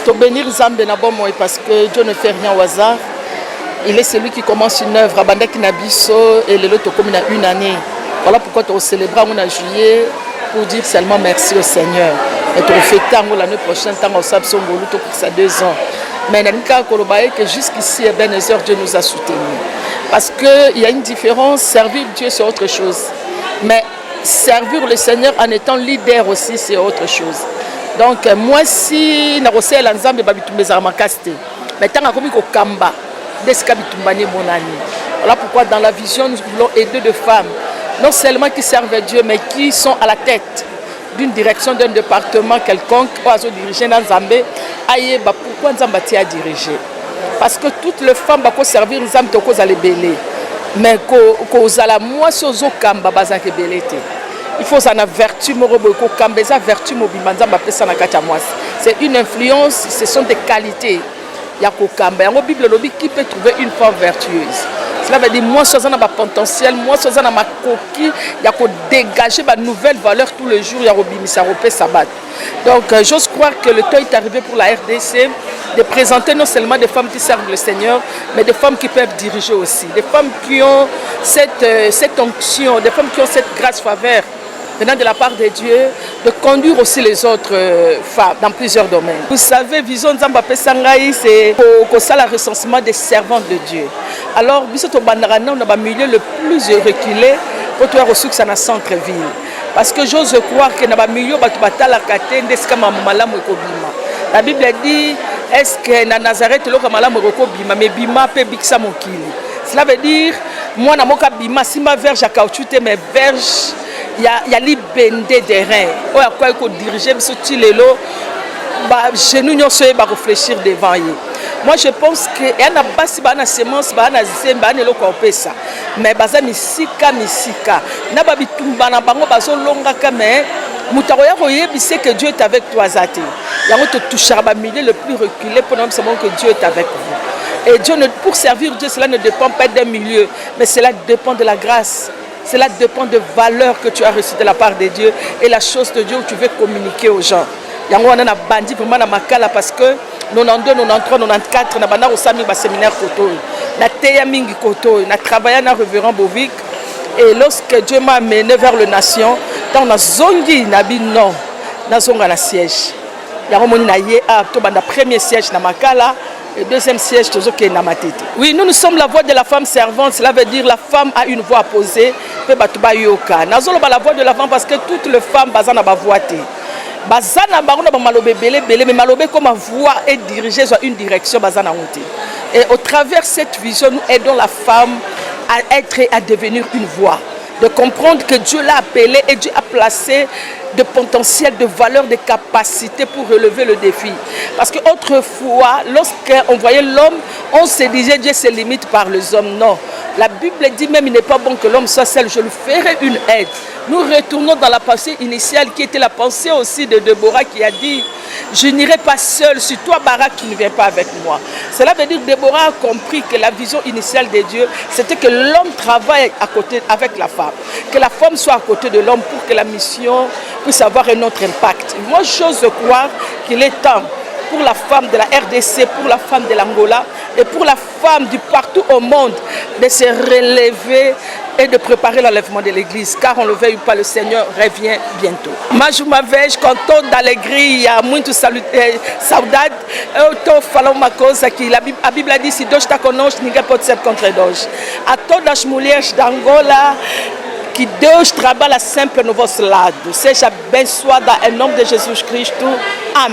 Pour bénir Zambé Nabomoy parce que Dieu ne fait rien au hasard. Il est celui qui commence une œuvre. Abandaki Nabiso et le lot comme une année. Voilà pourquoi tu célébres en juillet pour dire seulement merci au Seigneur. Et tu refais l'année prochaine, tant au Sabson Golu pour ça 2 ans. Mais que jusqu'ici, Ebenezer, Dieu nous a soutenus. Parce qu'il y a une différence, servir Dieu c'est autre chose. Mais servir le Seigneur en étant leader aussi c'est autre chose. Donc moi si je suis en train de faire mais tant que je kamba voilà pourquoi dans la vision nous voulons aider des femmes non seulement qui servent Dieu mais qui sont à la tête d'une direction d'un département quelconque ou diriger dans Zambé aïe pourquoi Zambati a dirigé parce que toutes les femmes vont servir Zambé cause à belé mais cause à la moi sur kamba bazak belé il faut ça na vertu moroboko kamba ça vertu mobimanza bapesa na kati ya mwasi c'est une influence ce sont des qualités ya ko kamba yango Bible lobi qui peut trouver une femme vertueuse. Cela veut dire moi soza na ba potentiel moi soza na makoki ya ko dégager ba nouvelle valeur tous les jours ya robimisa repé sabat. Donc j'ose croire que le temps est arrivé pour la RDC de présenter non seulement des femmes qui servent le Seigneur mais des femmes qui peuvent diriger aussi, des femmes qui ont cette onction, des femmes qui ont cette grâce faveur venant de la part de Dieu, de conduire aussi les autres femmes dans plusieurs domaines. Vous savez, Vision Nzambapé Sangaï, c'est pour ça le recensement des servantes de Dieu. Alors, Bisoto Bandarana, on a un milieu le plus reculé pour toi reçu que ça dans centre-ville. Parce que j'ose croire que dans le milieu, la Bible dit, est-ce que dans Nazareth, mais Bima peut biksa mokili. Cela veut dire, moi, dans mon cas, Bima, si ma verge a caoutchouté, mes verges, il y a libendé des reins. Il faut diriger ce tilelo, genoux nous soyez réfléchir devant eux. Moi je pense que y a pas si bana semence bana zemba ne lokopé ça. Mais baza misika na ba bitumba na bango bazo longa kame mutaroya koyebise que Dieu est avec toi zate. Yango te touchera ba milieu le plus reculé pour nous savoir que Dieu est avec vous. Et Dieu pour servir Dieu cela ne dépend pas d'un milieu, mais cela dépend de la grâce. Cela dépend de valeurs que tu as reçues de la part de Dieu et la chose de Dieu où tu veux communiquer aux gens. Il y a un bandit pour moi dans ma cala parce que 92, 93, 94, on a bana au sami ba séminaire koto. Na teya mingi koto, na travaillé na révérend Bovic et lorsque Dieu m'a amené vers le nation, dans na zongi na bi non, na zonga na siège. Il y a un moni na yé a to banda premier siège na makala. Et deuxième siège, toujours qui est dans ma tête. Oui, nous sommes la voix de la femme servante. Cela veut dire la femme a une voix posée. Nous sommes la voix de la femme parce que toutes les femmes basent na ba voix. Bazana bango na malobe belé mais malobe comme voix est dirigée sur une direction bazana honte. Et au travers cette vision, nous aidons la femme à être et à devenir une voix. De comprendre que Dieu l'a appelé et Dieu a placé de potentiel, de valeur, de capacité pour relever le défi. Parce qu'autrefois, lorsqu'on voyait l'homme, on se disait Dieu se limite par les hommes. Non. La Bible dit même il n'est pas bon que l'homme soit seul, je lui ferai une aide. Nous retournons dans la pensée initiale qui était la pensée aussi de Déborah qui a dit je n'irai pas seul sur toi Barak qui ne vient pas avec moi. Cela veut dire que Déborah a compris que la vision initiale de Dieu c'était que l'homme travaille à côté avec la femme. Que la femme soit à côté de l'homme pour que la mission puisse avoir un autre impact. Moi j'ose croire qu'il est temps pour la femme de la RDC, pour la femme de l'Angola et pour la femme du partout au monde de se relever et de préparer l'enlèvement de l'église car on ne le veut pas, le Seigneur revient bientôt. Majuma vejo com toda alegria, muito saudade, eu estou falando uma coisa que a Bíblia diz se Deus está conosco, ninguém pode ser contra nós. A todas as mulheres da Angola, que Deus trabalha sempre no vosso lado. Seja abençoada em nome de Jesus Cristo. Amém.